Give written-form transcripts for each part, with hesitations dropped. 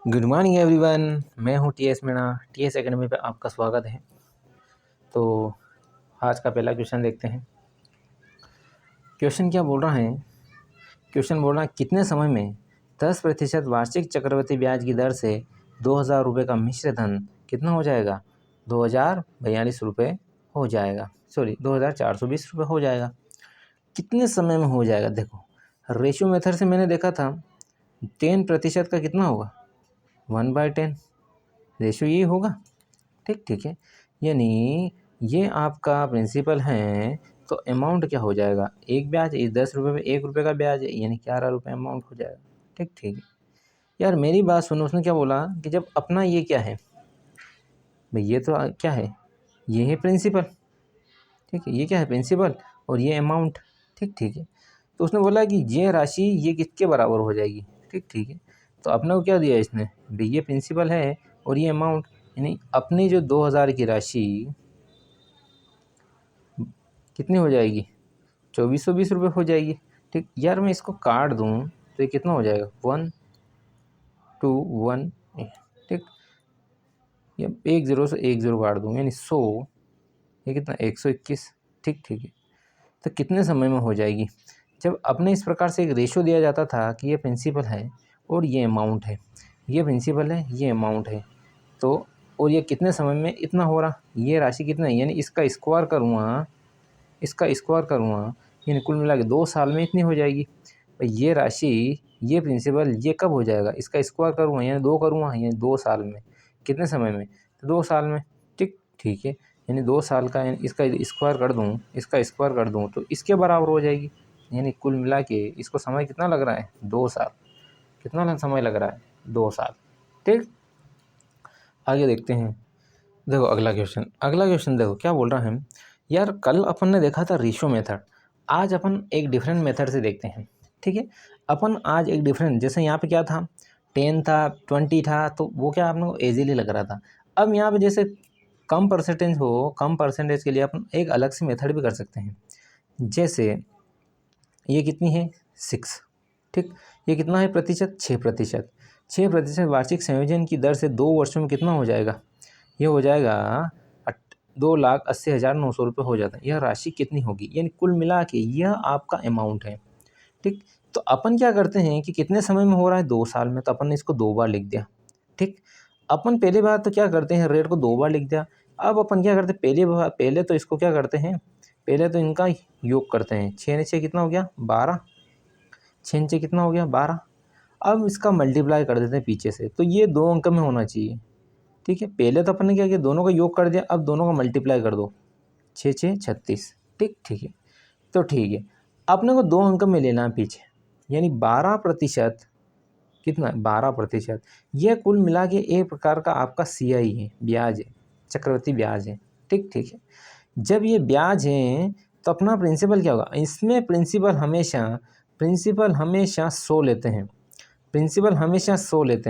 Good morning everyone. मैं हूं TS Meena. TS academy पे आपका स्वागत है। तो आज का पहला क्वेश्चन देखते हैं। क्वेश्चन क्या बोल रहा है? क्वेश्चन बोल रहा है कितने समय में 10% वार्षिक चक्रवृद्धि ब्याज की दर से 2000 रुपये का मिश्र धन कितना हो जाएगा? 2042 रुपये हो जाएगा। सॉरी, 2420 रुपये हो जाएगा। कितने समय में हो जाएगा? देखो, रेशियो मेथड से मैंने देखा था 10% का कितना होगा? 1/10 रेशियो ये होगा। ठीक है। यानी ये आपका प्रिंसिपल है, तो अमाउंट क्या हो जाएगा? एक ब्याज, इस 10 रुपये में 1 रुपये का ब्याज है, यानी 11 रुपये अमाउंट हो जाएगा। ठीक है। यार मेरी बात सुनो, उसने क्या बोला कि जब अपना ये क्या है भाई, ये तो क्या है, ये है प्रिंसिपल। ठीक है, ये क्या है? प्रिंसिपल। और ये अमाउंट। ठीक है। तो उसने बोला कि ये राशि ये किसके बराबर हो जाएगी? ठीक है। तो अपने को क्या दिया इसने भाई? ये प्रिंसिपल है और ये अमाउंट, यानी अपनी जो 2000 की राशि कितनी हो जाएगी? 2420 रुपये हो जाएगी। ठीक यार, मैं इसको काट दूँ तो ये कितना हो जाएगा? 1 2 1। ठीक, ये 10 से 10 काट दूँ यानी 100। ये कितना? 121। ठीक है। तो कितने समय में हो जाएगी? जब अपने इस प्रकार से एक रेशो दिया जाता था कि ये प्रिंसिपल है और ये अमाउंट है, ये प्रिंसिपल है, ये अमाउंट है, तो और ये कितने समय में इतना हो रहा, ये राशि कितना है, यानी इसका स्क्वायर करूँगा, यानी कुल मिला के 2 साल में इतनी हो जाएगी। ये राशि, ये प्रिंसिपल, ये कब हो जाएगा? इसका स्क्वायर करूँगा यानी 2 करूँगा, यानी 2 साल में। कितने समय में? तो 2 साल में। ठीक है। यानी 2 साल का, यानी इसका स्क्वायर कर दूँ तो इसके बराबर हो जाएगी। यानी कुल मिला के इसको समय कितना लग रहा है? 2 साल। कितना समय लग रहा है? 2 साल। ठीक, आगे देखते हैं। देखो अगला क्वेश्चन देखो क्या बोल रहा है। यार कल अपन ने देखा था रेशियो मेथड, आज अपन एक डिफरेंट मेथड से देखते हैं। ठीक है, अपन आज एक डिफरेंट, जैसे यहाँ पे क्या था, 10 था, 20 था, तो वो क्या आप लोग को ईजीली लग रहा था। अब यहाँ पे जैसे कम परसेंटेज के लिए अपन एक अलग से मेथड भी कर सकते हैं। जैसे ये कितनी है? 6। ठीक, ये कितना है प्रतिशत? 6%। 6% वार्षिक संयोजन की दर से 2 वर्षों में कितना हो जाएगा? ये हो जाएगा 2,80,900 रुपये हो जाता है। यह राशि कितनी होगी? यानी कुल मिला के यह आपका अमाउंट है। ठीक, तो अपन क्या करते हैं कि कितने समय में हो रहा है? 2 साल में, तो अपन ने इसको 2 बार लिख दिया। ठीक, अपन पहली बार तो क्या करते हैं, रेट को 2 बार लिख दिया। अब अपन क्या करते हैं, पहले तो इसको क्या करते हैं, पहले तो इनका योग करते हैं। 6 6 कितना हो गया? 12। 6 6 कितना हो गया? 12। अब इसका मल्टीप्लाई कर देते हैं पीछे से, तो ये 2 अंक में होना चाहिए। ठीक है, पहले तो अपन ने क्या किया, दोनों का योग कर दिया, अब दोनों का मल्टीप्लाई कर दो। 6 6 36। ठीक है, तो ठीक है, अपने को 2 अंक में लेना है पीछे, यानी 12%। कितना? 12%। यह कुल मिला के एक प्रकार का आपका CI है, ब्याज है, चक्रवृद्धि ब्याज है। ठीक है, जब ये ब्याज है तो अपना प्रिंसिपल क्या होगा? इसमें प्रिंसिपल हमेशा 100 लेते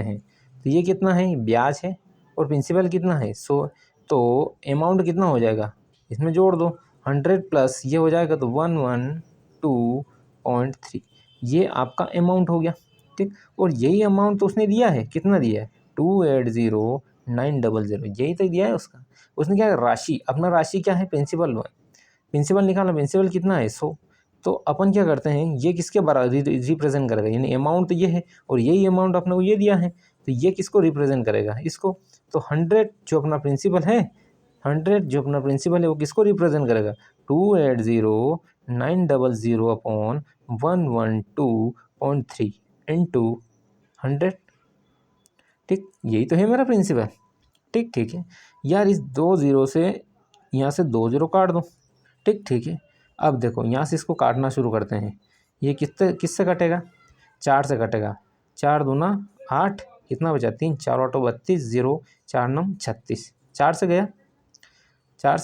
हैं। तो ये कितना है? ब्याज है, और प्रिंसिपल कितना है? 100। तो अमाउंट कितना हो जाएगा? इसमें जोड़ दो, 100 प्लस ये हो जाएगा तो 112.3, ये आपका अमाउंट हो गया। ठीक, और यही अमाउंट तो उसने दिया है, कितना दिया है? 280,900, यही तो दिया है उसका। उसने क्या, राशि, अपना राशि क्या है? प्रिंसिपल। प्रिंसिपल निकालना, प्रिंसिपल कितना है? 100। तो अपन क्या करते हैं, ये किसके बराबर रिप्रेजेंट करेगा? यानी अमाउंट तो ये है, और यही अमाउंट अपने को ये दिया है, तो ये किसको रिप्रेजेंट करेगा? इसको। तो 100 जो अपना प्रिंसिपल है, वो किसको रिप्रेजेंट करेगा? 280,900 अपॉन 112.3 इंटू 100। ठीक, यही तो है मेरा प्रिंसिपल। ठीक है यार, इस 2 0 से यहाँ से 2 0 काट दो। ठीक है, अब देखो यहाँ से इसको काटना शुरू करते हैं। ये किससे कटेगा? 4 से कटेगा। 4 दूना 8, कितना बचा? 3, 4 8 32, 0 4 9 36, 4 से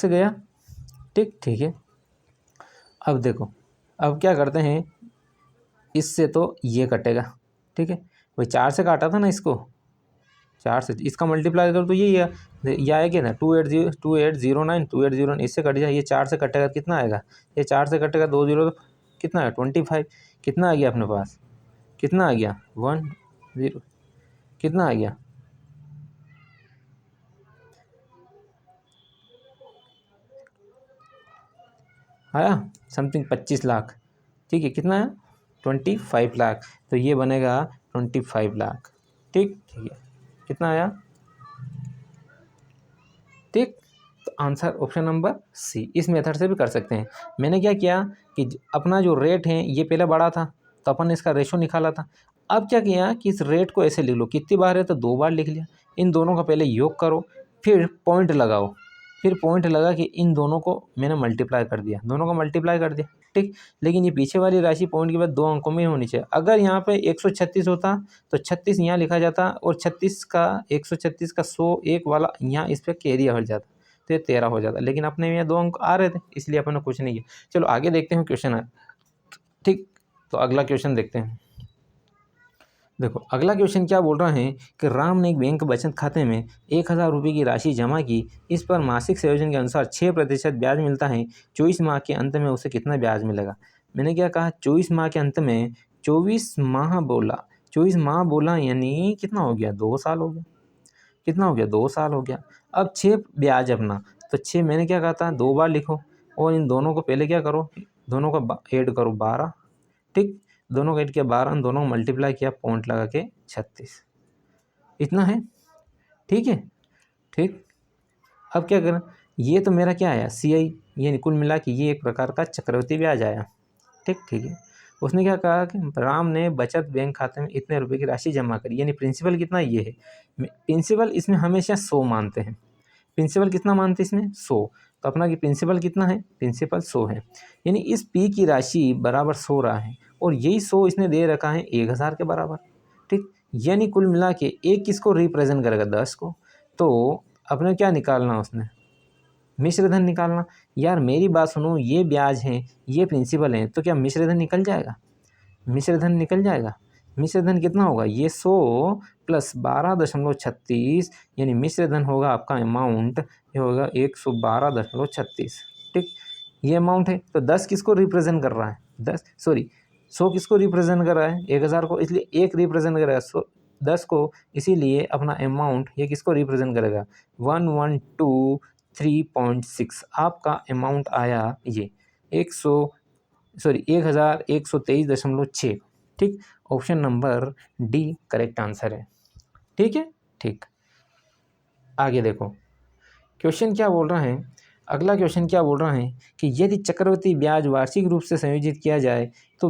गया। ठीक है, अब देखो, अब क्या करते हैं, इससे तो ये कटेगा। ठीक है, वही 4 से काटा था ना इसको, 4 से इसका मल्टीप्लाई करो तो यही है, यह आएगा ना 2809, इससे कट जाए, ये 4 से कटेगा कितना आएगा? ये 4 से कटेगा 2 0, तो कितना है? 25। कितना आ गया अपने पास? कितना आ गया? 10। कितना आ गया, आया समथिंग 25 लाख। ठीक है, कितना है 25 लाख, तो ये बनेगा 25 लाख। ठीक ठीक है, कितना आया, ठीक। तो आंसर ऑप्शन नंबर सी। इस मेथड से भी कर सकते हैं। मैंने क्या किया कि अपना जो रेट है ये पहले बड़ा था तो अपन ने इसका रेशो निकाला था। अब क्या किया कि इस रेट को ऐसे लिख लो, कितनी बार है तो 2 बार लिख लिया। इन दोनों का पहले योग करो, फिर पॉइंट लगाओ, फिर पॉइंट लगा कि इन दोनों को मैंने मल्टीप्लाई कर दिया, दोनों को मल्टीप्लाई कर दिया। ठीक, लेकिन ये पीछे वाली राशि पॉइंट के बाद 2 अंकों में होनी चाहिए। अगर यहाँ पे 136 होता तो 36 यहाँ लिखा जाता और 36 का 136 का 100 एक वाला यहाँ इस पर कैरी हट जाता, तो ये 13 हो जाता। लेकिन अपने यहाँ 2 अंक आ रहे थे इसलिए अपन ने कुछ नहीं किया। चलो आगे देखते हैं क्वेश्चन। ठीक, तो अगला क्वेश्चन देखते हैं। देखो अगला क्वेश्चन क्या बोल रहा है कि राम ने एक बैंक बचत खाते में 1000 रुपये की राशि जमा की। इस पर मासिक संयोजन के अनुसार 6% ब्याज मिलता है। 24 माह के अंत में उसे कितना ब्याज मिलेगा। मैंने क्या कहा, 24 माह के अंत में, 24 माह बोला, 24 माह बोला यानी कितना हो गया, 2 साल हो गया। कितना हो गया, 2 साल हो गया। अब 6 ब्याज अपना, तो 6 मैंने क्या कहा था 2 बार लिखो और इन दोनों को पहले क्या करो, दोनों का ऐड करो 12। ठीक, दोनों का ऐड किया 12, दोनों को मल्टीप्लाई किया पॉइंट लगा के 36, इतना है। ठीक है, ठीक। अब क्या करें, ये तो मेरा क्या आया CI, ये कुल मिला के ये एक प्रकार का चक्रवृद्धि ब्याज आया। ठीक ठीक है। उसने क्या कहा कि राम ने बचत बैंक खाते में इतने रुपए की राशि जमा करी, यानी प्रिंसिपल कितना ये है। प्रिंसिपल इसमें हमेशा 100 मानते हैं। प्रिंसिपल कितना मानते हैं इसमें, 100। तो अपना कि प्रिंसिपल कितना है, प्रिंसिपल 100 है। यानी इस P की राशि बराबर 100 रहा है और यही 100 इसने दे रखा है 1000 के बराबर। ठीक, यानी कुल मिला के एक किसको रिप्रेजेंट करेगा, 10 को। तो अपने क्या निकालना, उसने मिश्रधन निकालना। यार मेरी बात सुनो, ये ब्याज है ये प्रिंसिपल है, तो क्या मिश्रधन निकल जाएगा, मिश्रधन निकल जाएगा। मिश्रधन कितना होगा, ये 100 प्लस 12.36, यानी मिश्रधन होगा आपका अमाउंट, ये होगा 112.36। ठीक, ये अमाउंट है। तो 10 किसको रिप्रेजेंट कर रहा है, 100 किसको रिप्रेजेंट कर रहा है, 1000 को, इसलिए एक रिप्रेजेंट करेगा 10 को, इसीलिए अपना अमाउंट ये किसको रिप्रेजेंट करेगा, 1123.6। आपका अमाउंट आया ये 1123.6। ठीक, option number D correct answer है। ठीक है, ठीक। आगे देखो क्वेश्चन क्या बोल रहा है। अगला क्वेश्चन क्या बोल रहा है कि यदि चक्रवृद्धि ब्याज वार्षिक रूप से संयोजित किया जाए तो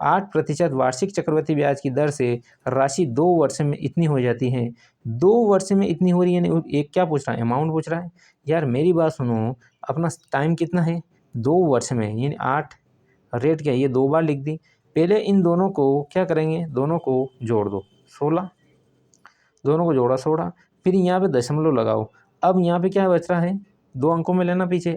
8% वार्षिक चक्रवृद्धि ब्याज की दर से राशि 2 वर्ष में इतनी हो जाती है। 2 वर्ष में इतनी हो रही है, यानी एक क्या पूछ रहा है, अमाउंट पूछ रहा है। यार मेरी बात सुनो, अपना टाइम कितना है, 2 वर्ष में, यानी 8 रेट क्या है, ये 2 बार लिख दी। पहले इन दोनों को क्या करेंगे, दोनों को जोड़ दो 16, दोनों को जोड़ा 16, फिर यहाँ पे दशमलव लगाओ। अब यहाँ पे क्या बच रहा है, 2 अंकों में लेना पीछे,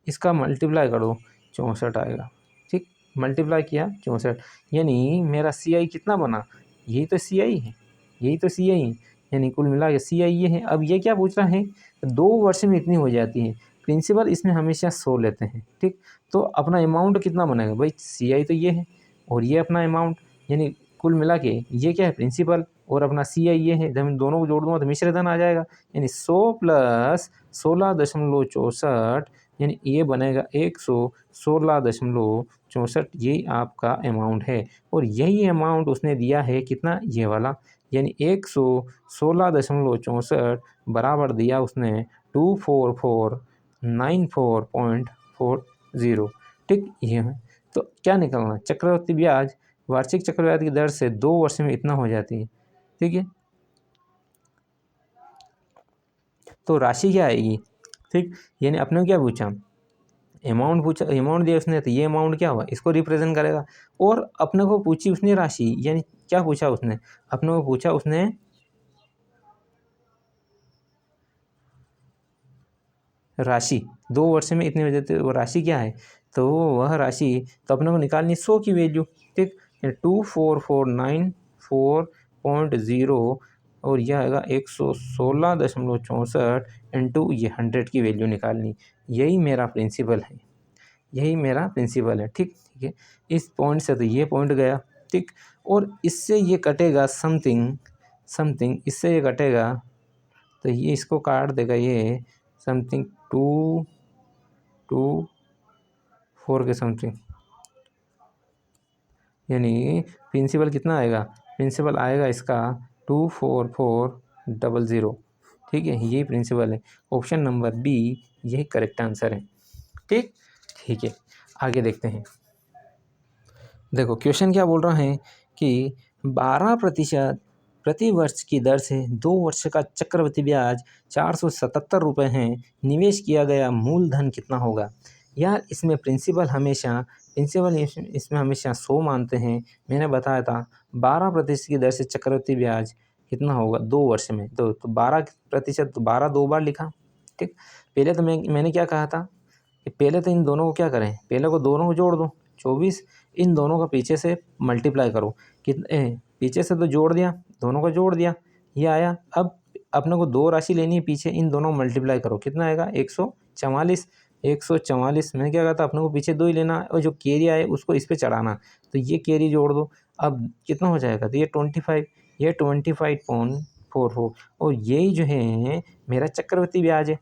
इसका मल्टीप्लाई करो 64 आएगा। ठीक, मल्टीप्लाई किया 64, यानी मेरा CI कितना बना, यही तो CI है, यही तो CI है, यानी कुल मिला के CI ये है। अब ये क्या पूछ रहा है, 2 वर्ष में इतनी हो जाती है। प्रिंसिपल इसमें हमेशा 100 लेते हैं। ठीक, तो अपना अमाउंट कितना बनेगा भाई, CI तो ये है और ये अपना अमाउंट, यानी कुल मिला के ये क्या है, प्रिंसिपल, और अपना CI ये है। जब इन दोनों को जोड़ दूंगा तो मिश्रधन आ जाएगा, यानी 100 प्लस 16.64, यानी ये बनेगा 116.64। यही आपका अमाउंट है और यही अमाउंट उसने दिया है कितना, ये वाला, यानी 116.64 बराबर दिया उसने 24494.40। ठीक, ये है। तो क्या निकलना, चक्रवृद्धि ब्याज वार्षिक चक्रवृद्धि की दर से 2 वर्ष में इतना हो जाती है। ठीक है, तो राशि क्या आएगी। ठीक, यानी अपने को क्या पूछा, अमाउंट पूछा, अमाउंट दिया उसने, तो ये अमाउंट क्या हुआ, इसको रिप्रेजेंट करेगा। और अपने को पूछी उसने राशि, यानी क्या पूछा उसने, अपने को पूछा उसने राशि, 2 वर्ष में इतने हो जाते, वो राशि क्या है, तो वह राशि तो अपने को निकालनी 100 की वैल्यू। ठीक, 24494.0 और यह आएगा 116.64 इंटू ये 100 की वैल्यू निकालनी। यही मेरा प्रिंसिपल है, यही मेरा प्रिंसिपल है। ठीक ठीक है, इस पॉइंट से तो ये पॉइंट गया। ठीक, और इससे ये कटेगा समथिंग समथिंग, इससे ये कटेगा तो ये इसको काट देगा, ये समथिंग 2 2 4 के समथिंग, यानी प्रिंसिपल कितना आएगा, प्रिंसिपल आएगा इसका 24400। ठीक है, यही प्रिंसिपल है। ऑप्शन नंबर बी यही करेक्ट आंसर है। ठीक ठीक है, आगे देखते हैं। देखो क्वेश्चन क्या बोल रहा है कि 12% प्रति वर्ष की दर से 2 वर्ष का चक्रवृद्धि ब्याज 477 रुपये है, निवेश किया गया मूलधन कितना होगा। यार इसमें प्रिंसिपल इसमें हमेशा 100 मानते हैं। मैंने बताया था 12% की दर से चक्रवृद्धि ब्याज कितना होगा 2 वर्ष में, तो 12%, तो 12 2 बार लिखा। ठीक, पहले तो मैंने क्या कहा था कि पहले तो इन दोनों को क्या करें, पहले को दोनों को जोड़ दो 24, इन दोनों का पीछे से मल्टीप्लाई करो, कितने पीछे से तो जोड़ दिया, दोनों को जोड़ दिया, ये आया। अब अपने को 2 राशि लेनी है पीछे, इन दोनों को मल्टीप्लाई करो, कितना आएगा 144। 144 मैंने क्या कहा था, अपने को पीछे 2 ही लेना और जो कैरी आए उसको इस पर चढ़ाना, तो ये कैरी जोड़ दो। अब कितना हो जाएगा, तो ये 25, ये 25.44, और यही जो है मेरा चक्रवृद्धि ब्याज है,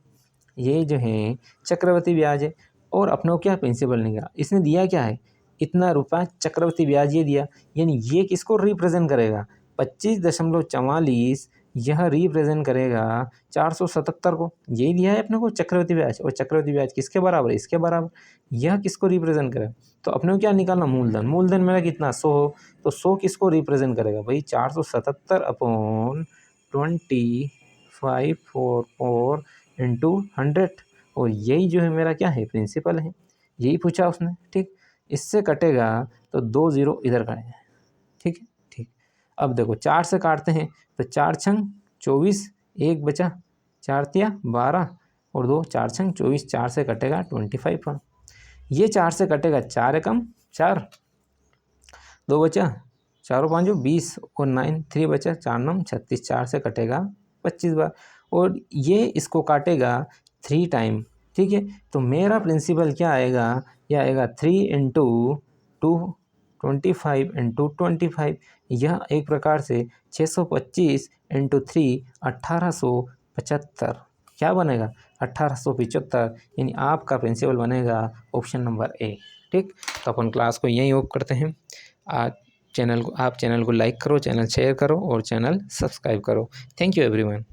ये जो है चक्रवृद्धि ब्याज है। और अपने को क्या प्रिंसिपल निकला, इसने दिया क्या है, इतना रुपया चक्रवृद्धि ब्याज ये दिया, यानी ये किसको रिप्रेजेंट करेगा 25.44, यह रिप्रेजेंट करेगा 477 को, यही दिया है अपने को चक्रवृद्धि ब्याज। और चक्रवृद्धि ब्याज किसके बराबर है, इसके बराबर, यह किसको रिप्रेजेंट करेगा, तो अपने को क्या निकालना मूलधन, मूलधन मेरा कितना 100, तो 100 किसको रिप्रेजेंट करेगा भाई 477/2544 इंटू 100, और यही जो है मेरा क्या है प्रिंसिपल है, यही पूछा उसने। ठीक, इससे कटेगा तो 2 0 इधर कटेगा। ठीक है, ठीक। अब देखो 4 से काटते हैं, तो 4 छंग 24, 1 बचा, 4 तिया 12 और 2 4 छंग 24, 4 से कटेगा 25। ये 4 से कटेगा 4 एकम 4, 2 बचा, 4 5 20 और 9 3 बचा, 4 9 36, 4 से कटेगा 25 बार, और ये इसको काटेगा 3 टाइम। ठीक है, तो मेरा प्रिंसिपल क्या आएगा, यह आएगा 3 इंटू 2 25 इंटू 25, यह एक प्रकार से 625 इंटू 3 1875, क्या बनेगा 1875, यानी आपका प्रिंसिपल बनेगा ऑप्शन नंबर ए। ठीक, तो अपन क्लास को यहीं ऑफ करते हैं। आज चैनल को लाइक करो, चैनल शेयर करो और चैनल सब्सक्राइब करो। Thank you everyone.